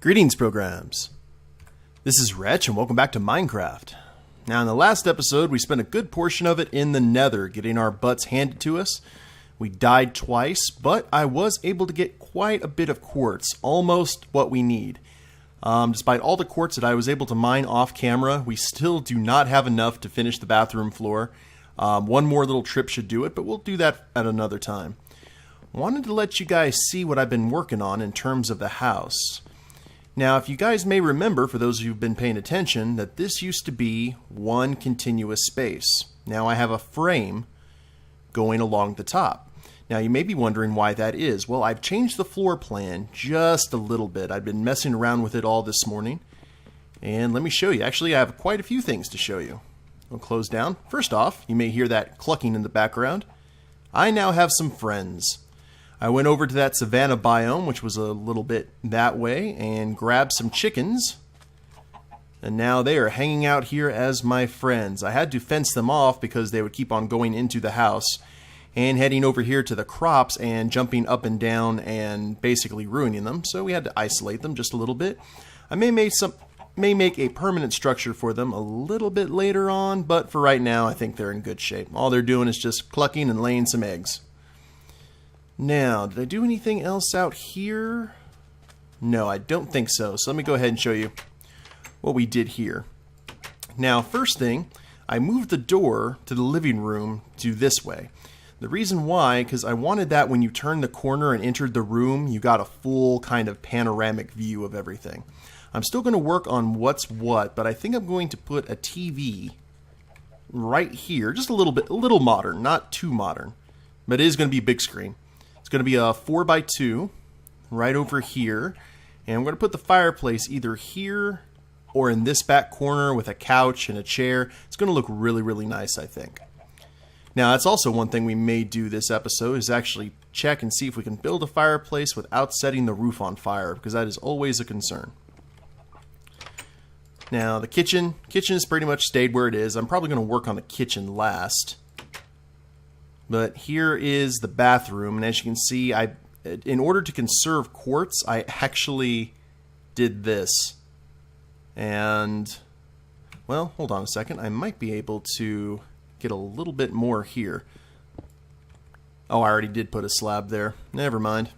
Greetings, programs. This is Wretch, and welcome back to Minecraft. Now, in the last episode, we spent a good portion of it in the Nether, getting our butts handed to us. We died twice, but I was able to get quite a bit of quartz, almost what we need. Despite all the quartz that I was able to mine off camera, we still do not have enough to finish the bathroom floor. One more little trip should do it, but we'll do that at another time. Wanted to let you guys see what I've been working on in terms of the house. Now, if you guys may remember, for those of you who've been paying attention, that this used to be one continuous space. Now I have a frame going along the top. Now you may be wondering why that is. Well, I've changed the floor plan just a little bit. I've been messing around with it all this morning. And let me show you. Actually, I have quite a few things to show you. I'll close down. First off, you may hear that clucking in the background. I now have some friends. I went over to that savanna biome, which was a little bit that way, and grabbed some chickens. And now they are hanging out here as my friends. I had to fence them off because they would keep on going into the house and heading over here to the crops and jumping up and down and basically ruining them. So we had to isolate them just a little bit. I may make a permanent structure for them a little bit later on, but for right now I think they're in good shape. All they're doing is just clucking and laying some eggs. Now, did I do anything else out here? No, I don't think so. So let me go ahead and show you what we did here. Now, first thing, I moved the door to the living room to this way. The reason why, because I wanted that when you turned the corner and entered the room, you got a full kind of panoramic view of everything. I'm still going to work on what's what, but I think I'm going to put a TV right here, just a little modern, not too modern, but it is going to be big screen. It's going to be a 4x2 right over here, and I'm going to put the fireplace either here or in this back corner with a couch and a chair. It's going to look really, really nice, I think. Now, that's also one thing we may do this episode, is actually check and see if we can build a fireplace without setting the roof on fire, because that is always a concern. Now, the kitchen has pretty much stayed where it is. I'm probably going to work on the kitchen last. But here is the bathroom, and as you can see, in order to conserve quartz, I actually did this. And, well, hold on a second. I might be able to get a little bit more here. Oh, I already did put a slab there. Never mind.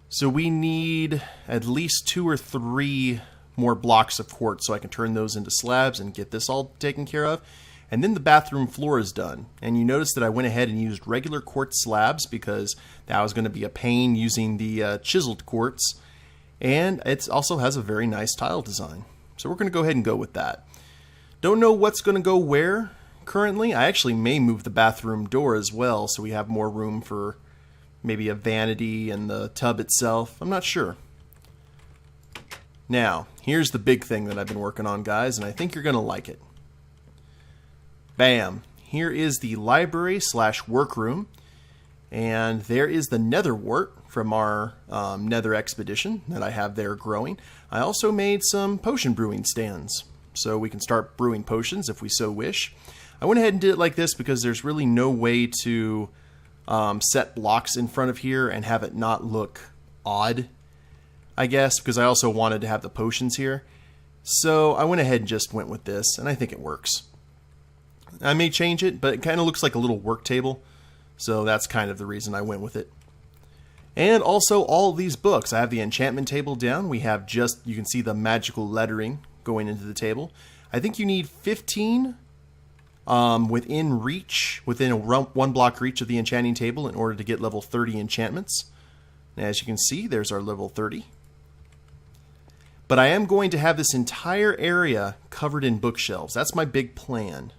So we need at least 2 or 3 more blocks of quartz so I can turn those into slabs and get this all taken care of. And then the bathroom floor is done. And you notice that I went ahead and used regular quartz slabs because that was going to be a pain using the chiseled quartz. And it also has a very nice tile design. So we're going to go ahead and go with that. Don't know what's going to go where currently. I actually may move the bathroom door as well so we have more room for maybe a vanity and the tub itself. I'm not sure. Now, here's the big thing that I've been working on, guys, and I think you're going to like it. Bam! Here is the library / workroom, and there is the nether wart from our nether expedition that I have there growing. I also made some potion brewing stands, so we can start brewing potions if we so wish. I went ahead and did it like this because there's really no way to set blocks in front of here and have it not look odd, I guess, because I also wanted to have the potions here. So I went ahead and just went with this, and I think it works. I may change it, but it kind of looks like a little work table, so that's kind of the reason I went with it. And also all these books. I have the enchantment table down. We have just, you can see the magical lettering going into the table. I think you need 15 within reach, within a 1 block reach of the enchanting table in order to get level 30 enchantments. And as you can see, there's our level 30. But I am going to have this entire area covered in bookshelves. That's my big plan.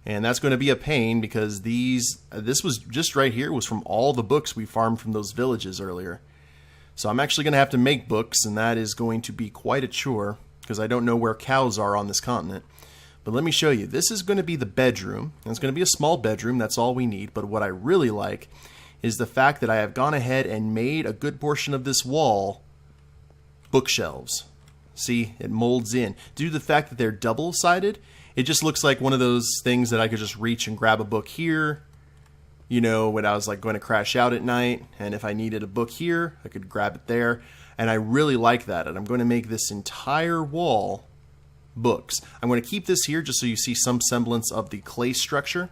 And that's going to be a pain because this was just right here was from all the books we farmed from those villages earlier. So I'm actually going to have to make books, and that is going to be quite a chore because I don't know where cows are on this continent. But let me show you. This is going to be the bedroom. And it's going to be a small bedroom. That's all we need. But what I really like is the fact that I have gone ahead and made a good portion of this wall bookshelves. See, it molds in. Due to the fact that they're double-sided, it just looks like one of those things that I could just reach and grab a book here you know, when I was like going to crash out at night, and if I needed a book here, I could grab it there. And I really like that, and I'm going to make this entire wall books. I'm going to keep this here just so you see some semblance of the clay structure,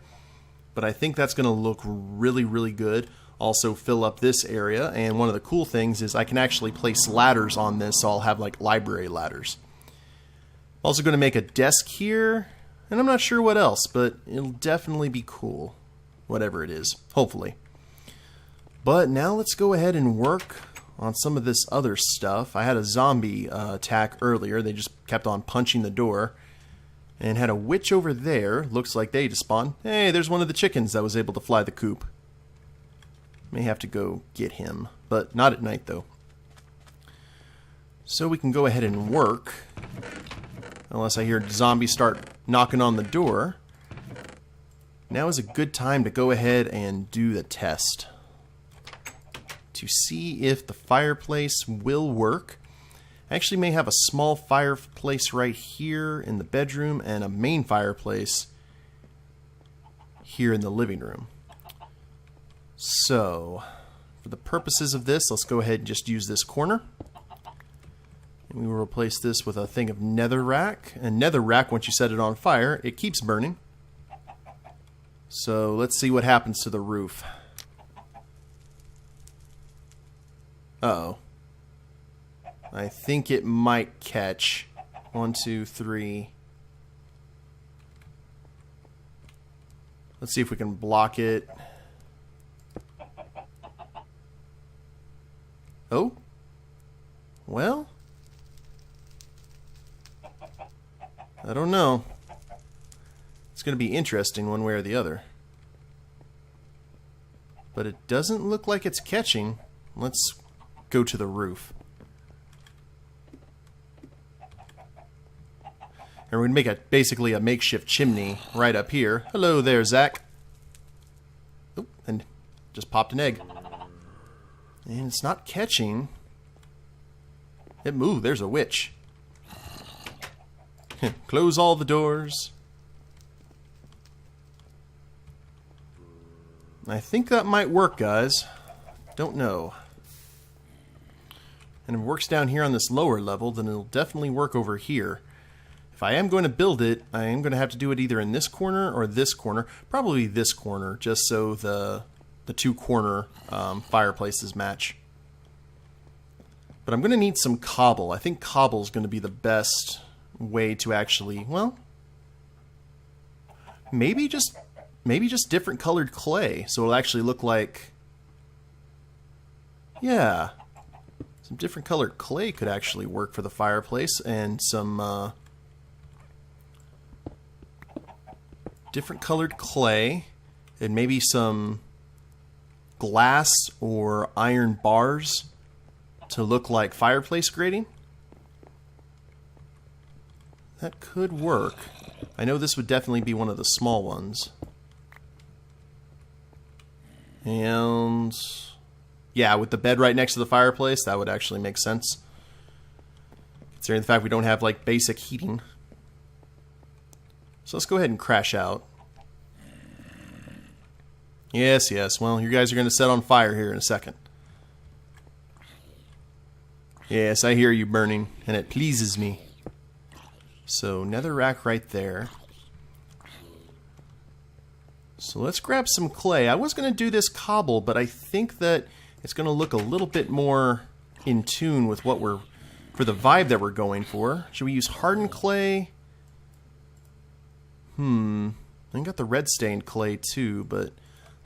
but I think that's going to look really, really good. Also fill up this area, and one of the cool things is I can actually place ladders on this, so I'll have like library ladders. Also going to make a desk here, and I'm not sure what else, but it'll definitely be cool, whatever it is, hopefully. But now let's go ahead and work on some of this other stuff. I had a zombie attack earlier. They just kept on punching the door. And had a witch over there. Looks like they just spawned. Hey, there's one of the chickens that was able to fly the coop. May have to go get him, but not at night though. So we can go ahead and work. Unless I hear zombies start knocking on the door. Now is a good time to go ahead and do the test. To see if the fireplace will work. I actually may have a small fireplace right here in the bedroom and a main fireplace here in the living room. So, for the purposes of this, let's go ahead and just use this corner. And we will replace this with a thing of netherrack. And netherrack, once you set it on fire, it keeps burning. So, let's see what happens to the roof. Uh-oh. I think it might catch. 1, 2, 3. Let's see if we can block it. Oh? Well? I don't know. It's going to be interesting one way or the other. But it doesn't look like it's catching. Let's go to the roof. And we're going to make basically a makeshift chimney right up here. Hello there, Zach. Oh, and just popped an egg. And it's not catching. It moved. There's a witch. Close all the doors. I think that might work, guys. Don't know. And if it works down here on this lower level, then it'll definitely work over here. If I am going to build it, I am going to have to do it either in this corner or this corner. Probably this corner, just so the two corner fireplaces match. But I'm going to need some cobble. I think cobble is going to be the best way to actually, well, maybe just different colored clay, so it'll actually look like, yeah, some different colored clay could actually work for the fireplace, and some different colored clay, and maybe some glass or iron bars to look like fireplace grating. That could work. I know this would definitely be one of the small ones. And yeah, with the bed right next to the fireplace, that would actually make sense. Considering the fact we don't have like basic heating. So let's go ahead and crash out. Yes, yes. Well, you guys are going to set on fire here in a second. Yes, I hear you burning, and it pleases me. So, netherrack right there. So let's grab some clay. I was going to do this cobble, but I think that it's going to look a little bit more in tune with what we're, for the vibe that we're going for. Should we use hardened clay? I got the red stained clay too, but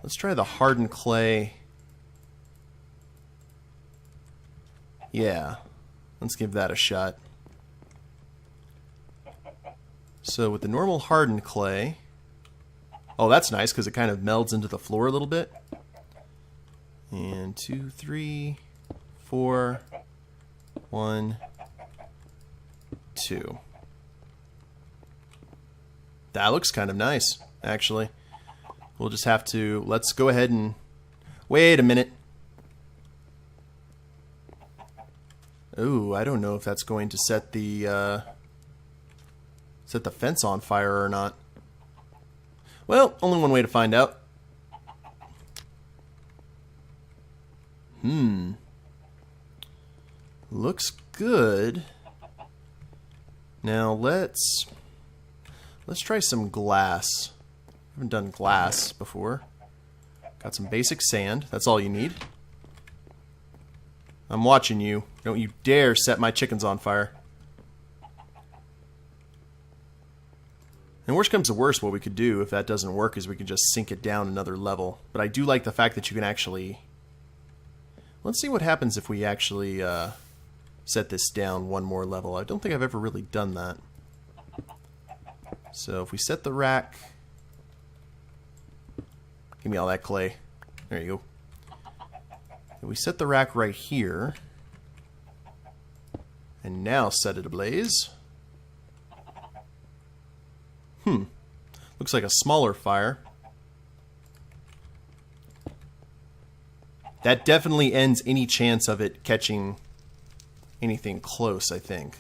let's try the hardened clay. Yeah, let's give that a shot. So with the normal hardened clay, oh, that's nice because it kind of melds into the floor a little bit. And 2, 3, 4, 1, 2. That looks kind of nice, actually. We'll just have to, let's go ahead and, wait a minute. Ooh, I don't know if that's going to set the fence on fire or not. Well, only one way to find out. Looks good. Now let's try some glass. Haven't done glass before. Got some basic sand. That's all you need. I'm watching you. Don't you dare set my chickens on fire. And worst comes to worst, what we could do if that doesn't work is we can just sink it down another level. But I do like the fact that you can actually... Let's see what happens if we actually set this down one more level. I don't think I've ever really done that. So if we set the rack... Give me all that clay. There you go. If we set the rack right here, and now set it ablaze. Looks like a smaller fire. That definitely ends any chance of it catching anything close, I think.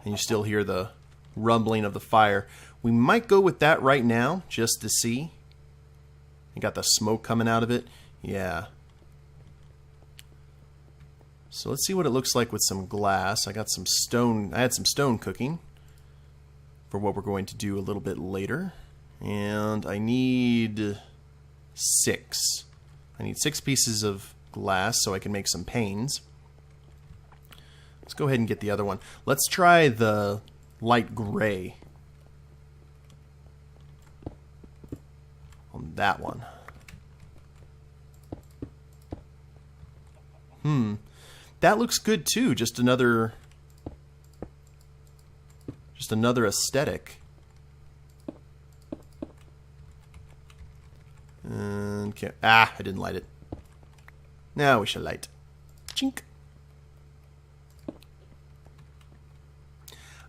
And you still hear the rumbling of the fire. We might go with that right now, just to see. You got the smoke coming out of it. Yeah. So let's see what it looks like with some glass. I got some stone. I had some stone cooking for what we're going to do a little bit later. And I need 6. I need 6 pieces of glass so I can make some panes. Let's go ahead and get the other one. Let's try the light gray on that one. That looks good too. Just another aesthetic. And I didn't light it. Now we should light. Chink.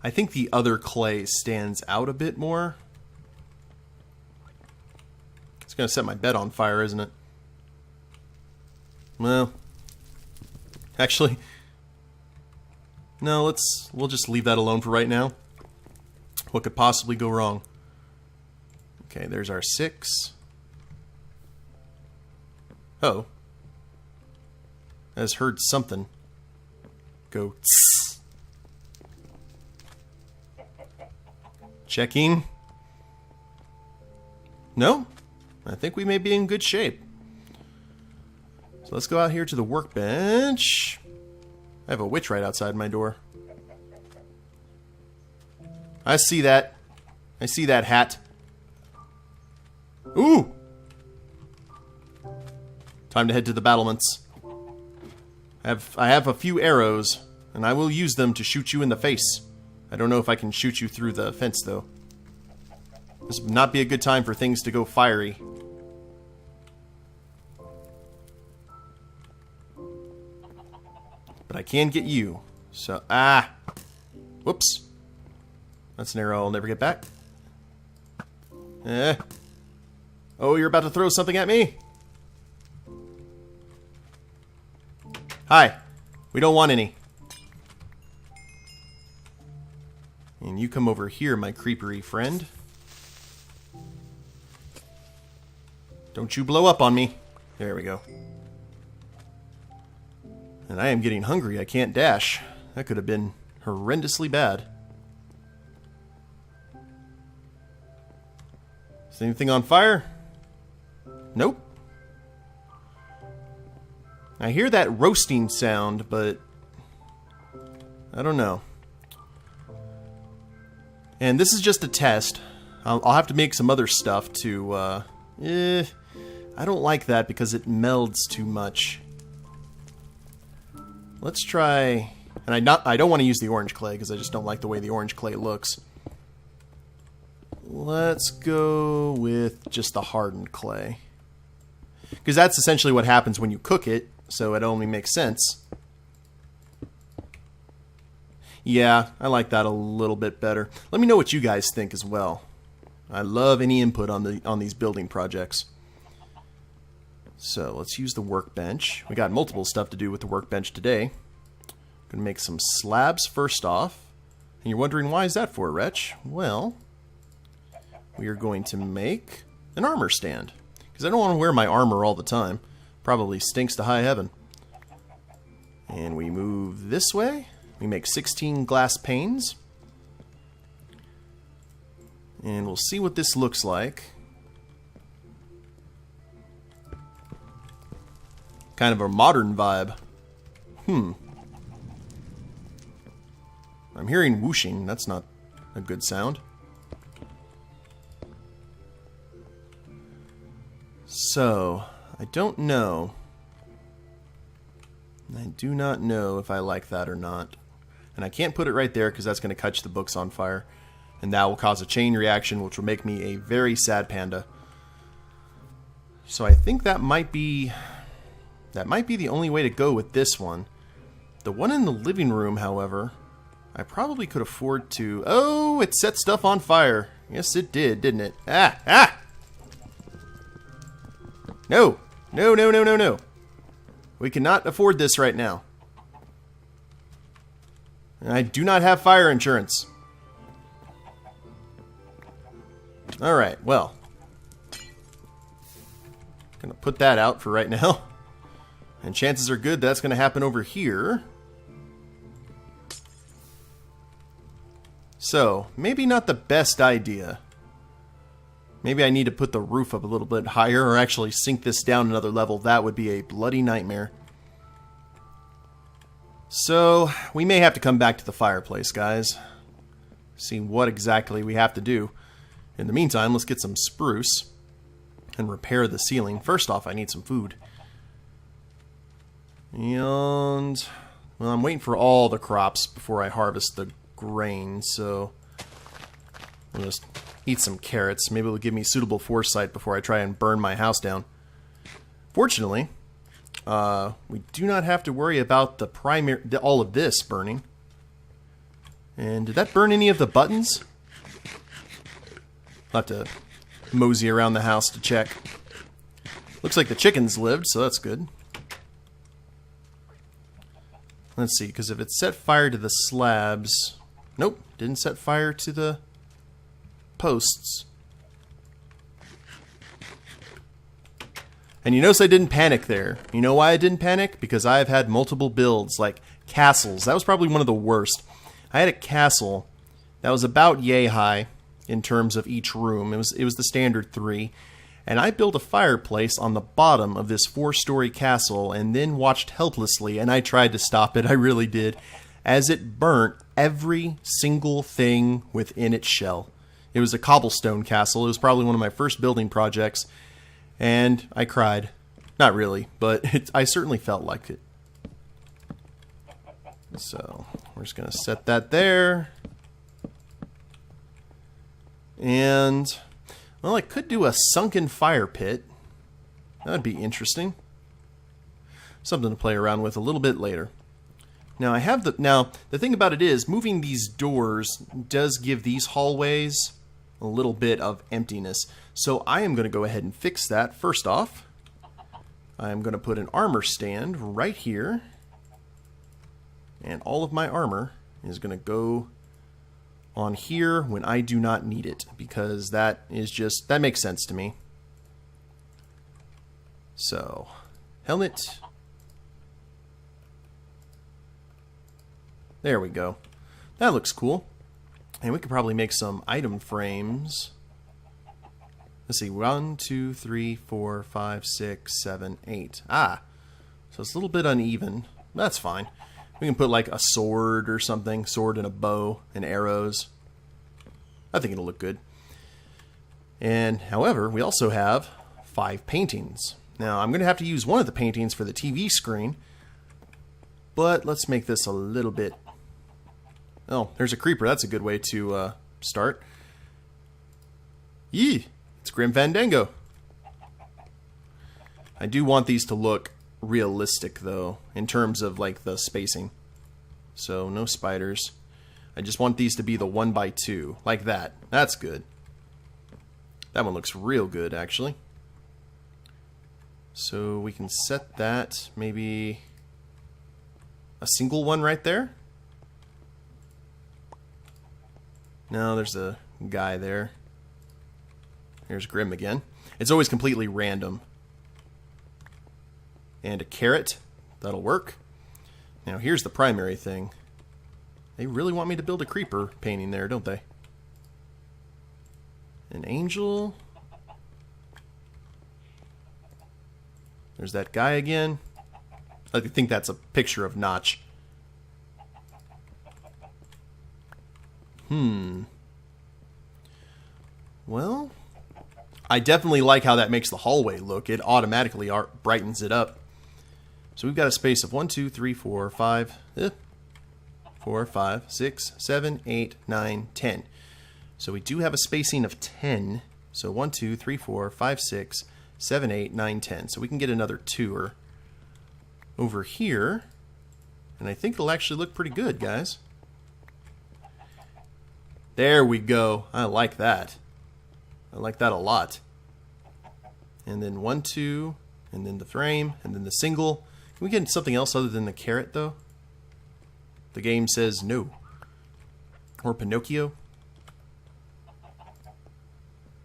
I think the other clay stands out a bit more. It's gonna set my bed on fire, isn't it? Well, actually, no, we'll just leave that alone for right now. What could possibly go wrong? Okay, there's our 6. Oh. I just heard something go tss. Checking. No? I think we may be in good shape. So let's go out here to the workbench. I have a witch right outside my door. I see that. I see that hat. Ooh! Time to head to the battlements. I have a few arrows, and I will use them to shoot you in the face. I don't know if I can shoot you through the fence, though. This would not be a good time for things to go fiery. But I can get you. So, whoops. That's an arrow I'll never get back. Oh, you're about to throw something at me? Hi. We don't want any. And you come over here, my creepery friend. Don't you blow up on me. There we go. And I am getting hungry. I can't dash. That could have been horrendously bad. Is anything on fire? Nope. I hear that roasting sound, but I don't know. And this is just a test. I'll have to make some other stuff to, I don't like that because it melds too much. Let's try, and I don't want to use the orange clay because I just don't like the way the orange clay looks. Let's go with just the hardened clay. Because that's essentially what happens when you cook it, so it only makes sense. Yeah, I like that a little bit better. Let me know what you guys think as well. I love any input on these building projects. So let's use the workbench. We got multiple stuff to do with the workbench today. Gonna make some slabs first off. And you're wondering, why is that for, Wretch? Well, we are going to make an armor stand. Because I don't want to wear my armor all the time. Probably stinks to high heaven. And we move this way. We make 16 glass panes. And we'll see what this looks like. Kind of a modern vibe. I'm hearing whooshing. That's not a good sound. So, I don't know. I do not know if I like that or not. And I can't put it right there because that's going to catch the books on fire. And that will cause a chain reaction, which will make me a very sad panda. So I think that might be the only way to go with this one. The one in the living room, however, I probably could afford to... Oh, it set stuff on fire. Yes, it did, didn't it? Ah! No! No. We cannot afford this right now. I do not have fire insurance. Alright, well. Gonna put that out for right now. And chances are good that's gonna happen over here. So, maybe not the best idea. Maybe I need to put the roof up a little bit higher or actually sink this down another level. That would be a bloody nightmare. So, we may have to come back to the fireplace, guys. See what exactly we have to do. In the meantime, let's get some spruce and repair the ceiling. First off, I need some food. And, well, I'm waiting for all the crops before I harvest the grain, so I'll just eat some carrots. Maybe it'll give me suitable foresight before I try and burn my house down. Fortunately, we do not have to worry about all of this burning. And did that burn any of the buttons? I'll have to mosey around the house to check. Looks like the chickens lived, so that's good. Let's see, because if it set fire to the slabs... Nope, didn't set fire to the posts. And you notice I didn't panic there. You know why I didn't panic? Because I've had multiple builds, like castles. That was probably one of the worst. I had a castle that was about yay high in terms of each room. It was the standard 3. And I built a fireplace on the bottom of this 4-story castle and then watched helplessly, and I tried to stop it, I really did, as it burnt every single thing within its shell. It was a cobblestone castle. It was probably one of my first building projects, and I cried. Not really, but I certainly felt like it. So, we're just going to set that there. And... well, I could do a sunken fire pit. That would be interesting. Something to play around with a little bit later. Now, the thing about it is, moving these doors does give these hallways a little bit of emptiness. So I am going to go ahead and fix that. First off, I am going to put an armor stand right here. And all of my armor is going to go on here when I do not need it, because that makes sense to me. So, helmet. There we go. That looks cool. And we could probably make some item frames. Let's see, 1, 2, 3, 4, 5, 6, 7, 8. Ah, so it's a little bit uneven. That's fine. We can put like a sword or something. Sword and a bow and arrows. I think it'll look good. And, however, we also have 5 paintings. Now, I'm going to have to use one of the paintings for the TV screen. But let's make this a little bit... Oh, there's a creeper. That's a good way to start. Yee! It's Grim Fandango. I do want these to look realistic, though, in terms of, like, the spacing. So, no spiders. I just want these to be the 1x2, like that. That's good. That one looks real good, actually. So we can set that, maybe a single one right there. No, there's a guy there. Here's Grim again. It's always completely random. and a carrot. That'll work. Now here's the primary thing. They really want me to build a creeper painting there, don't they? An angel. There's that guy again. I think that's a picture of Notch. Well, I definitely like how that makes the hallway look. It automatically brightens it up. So we've got a space of 1, 2, 3, 4, 5, 4, 5, 6, 7, 8, 9, 10. So we do have a spacing of 10. So 1, 2, 3, 4, 5, 6, 7, 8, 9, 10. So we can get another tour over here. And I think it'll actually look pretty good, guys. There we go. I like that. I like that a lot. And then 1, 2, and then the frame, and then the single. Can we get something else other than the carrot, though? The game says no. Or Pinocchio.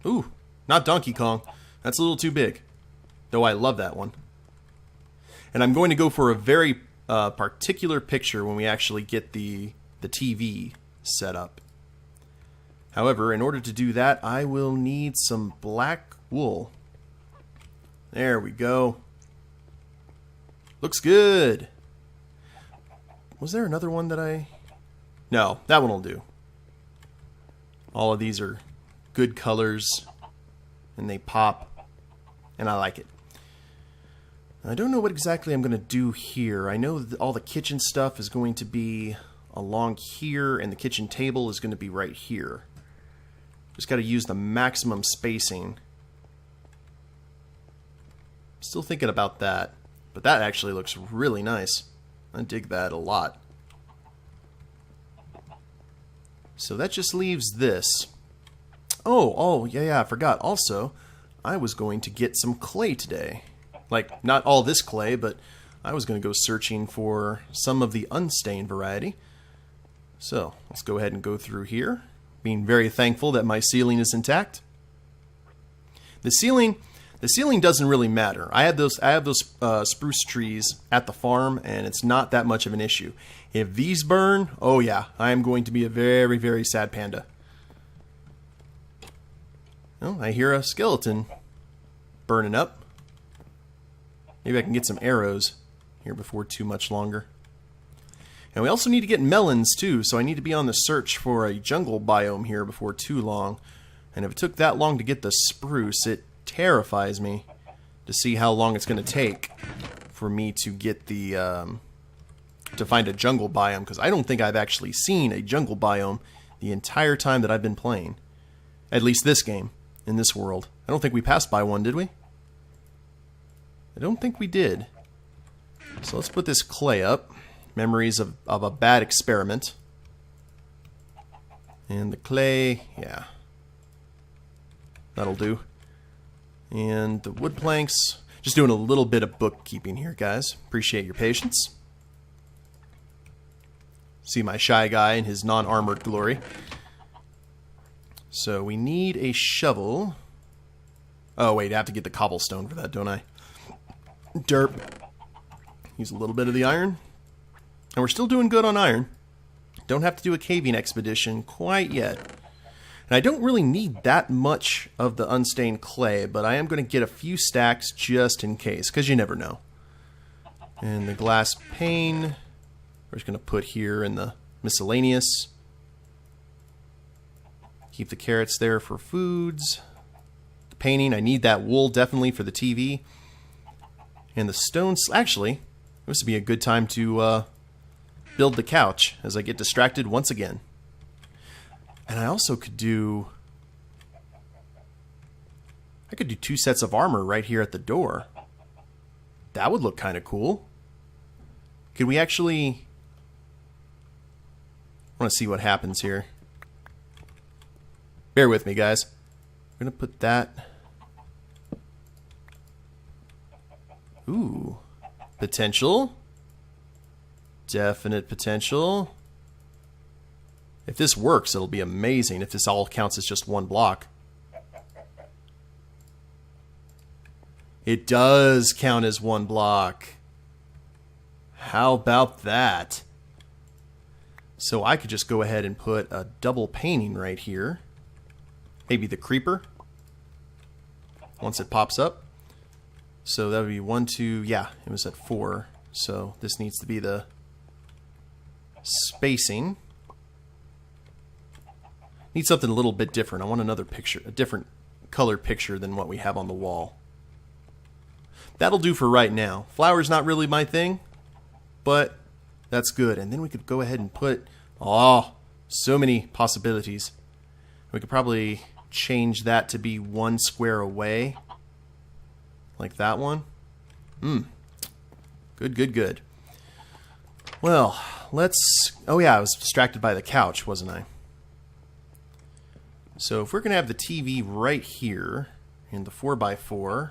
Ooh, not Donkey Kong. That's a little too big. Though I love that one. And I'm going to go for a very particular picture when we actually get the TV set up. However, in order to do that, I will need some black wool. There we go. Looks good. Was there another one that I... No, that one will do. All of these are good colors, and they pop, and I like it. I don't know what exactly I'm going to do here. I know that all the kitchen stuff is going to be along here, and the kitchen table is going to be right here. Just got to use the maximum spacing. Still thinking about that, but that actually looks really nice. I dig that a lot. So that just leaves this. Oh, yeah, I forgot. Also, I was going to get some clay today. Like, not all this clay, but I was going to go searching for some of the unstained variety. So, let's go ahead and go through here. Being very thankful that my ceiling is intact. The ceiling doesn't really matter. I have those spruce trees at the farm, and it's not that much of an issue. If these burn, oh yeah, I am going to be a very, very sad panda. Oh, I hear a skeleton burning up. Maybe I can get some arrows here before too much longer. And we also need to get melons too, so I need to be on the search for a jungle biome here before too long. And if it took that long to get the spruce, it terrifies me to see how long it's going to take for me to get the to find a jungle biome, because I don't think I've actually seen a jungle biome the entire time that I've been playing. At least this game, in this world. I don't think we passed by one, did we? I don't think we did. So let's put this clay up. Memories of a bad experiment. And the clay, yeah. That'll do. And the wood planks. Just doing a little bit of bookkeeping here, guys. Appreciate your patience. See my shy guy in his non-armored glory. So we need a shovel. Oh, wait, I have to get the cobblestone for that, don't I? Derp. Use a little bit of the iron. And we're still doing good on iron. Don't have to do a caving expedition quite yet. And I don't really need that much of the unstained clay, but I am going to get a few stacks just in case, because you never know. And the glass pane, we're just going to put here in the miscellaneous. Keep the carrots there for foods. The painting, I need that wool definitely for the TV. And the stones, actually, this would be a good time to build the couch as I get distracted once again. And I also could do... I could do 2 sets of armor right here at the door. That would look kind of cool. Could we actually... I want to see what happens here. Bear with me, guys. We're going to put that... Ooh. Potential. Definite potential. If this works, it'll be amazing if this all counts as just one block. It does count as one block. How about that? So I could just go ahead and put a double painting right here. Maybe the creeper. Once it pops up. So that would be 1, 2, yeah, it was at 4. So this needs to be the spacing. Need something a little bit different. I want another picture, a different color picture than what we have on the wall. That'll do for right now. Flowers not really my thing, but that's good. And then we could go ahead and put, oh, so many possibilities. We could probably change that to be 1 square away. Like that one. Good, good, good. Well, let's... Oh yeah, I was distracted by the couch, wasn't I? So if we're going to have the TV right here in the 4x4,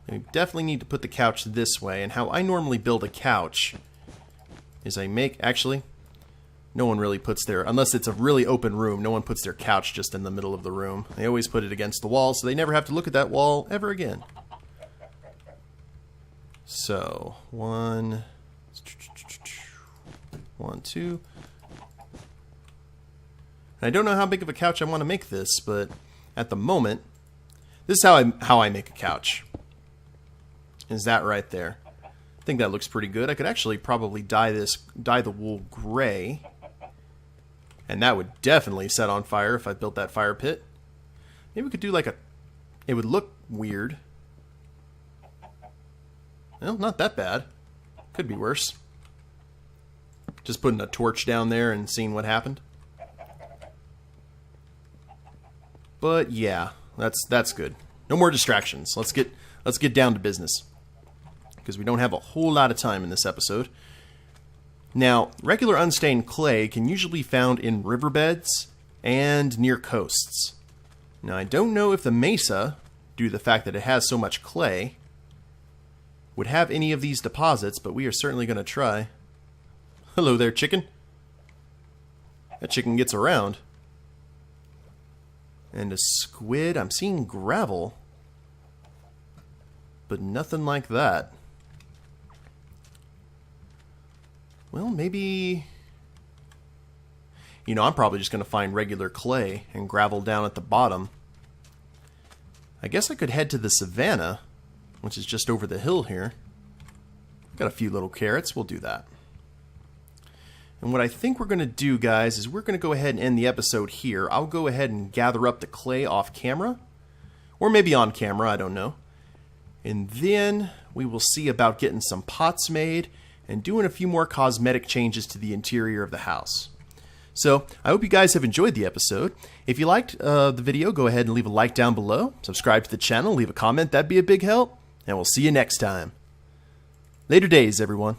we definitely need to put the couch this way. And how I normally build a couch is I make... Actually, no one really puts their... Unless it's a really open room, no one puts their couch just in the middle of the room. They always put it against the wall, so they never have to look at that wall ever again. So, 1, 2. I don't know how big of a couch I want to make this, but at the moment, this is how I make a couch. Is that right there? I think that looks pretty good. I could actually probably dye the wool gray, and that would definitely set on fire if I built that fire pit. Maybe we could do like a... It would look weird. Well, not that bad. Could be worse. Just putting a torch down there and seeing what happened. But yeah, that's good. No more distractions. Let's get down to business, because we don't have a whole lot of time in this episode. Now, regular unstained clay can usually be found in riverbeds and near coasts. Now, I don't know if the mesa, due to the fact that it has so much clay, would have any of these deposits, but we are certainly going to try. Hello there, chicken. That chicken gets around. And a squid. I'm seeing gravel, but nothing like that. Well, maybe... You know, I'm probably just going to find regular clay and gravel down at the bottom. I guess I could head to the savannah, which is just over the hill here. Got a few little carrots. We'll do that. And what I think we're going to do, guys, is we're going to go ahead and end the episode here. I'll go ahead and gather up the clay off camera. Or maybe on camera, I don't know. And then we will see about getting some pots made and doing a few more cosmetic changes to the interior of the house. So, I hope you guys have enjoyed the episode. If you liked the video, go ahead and leave a like down below. Subscribe to the channel, leave a comment. That'd be a big help. And we'll see you next time. Later days, everyone.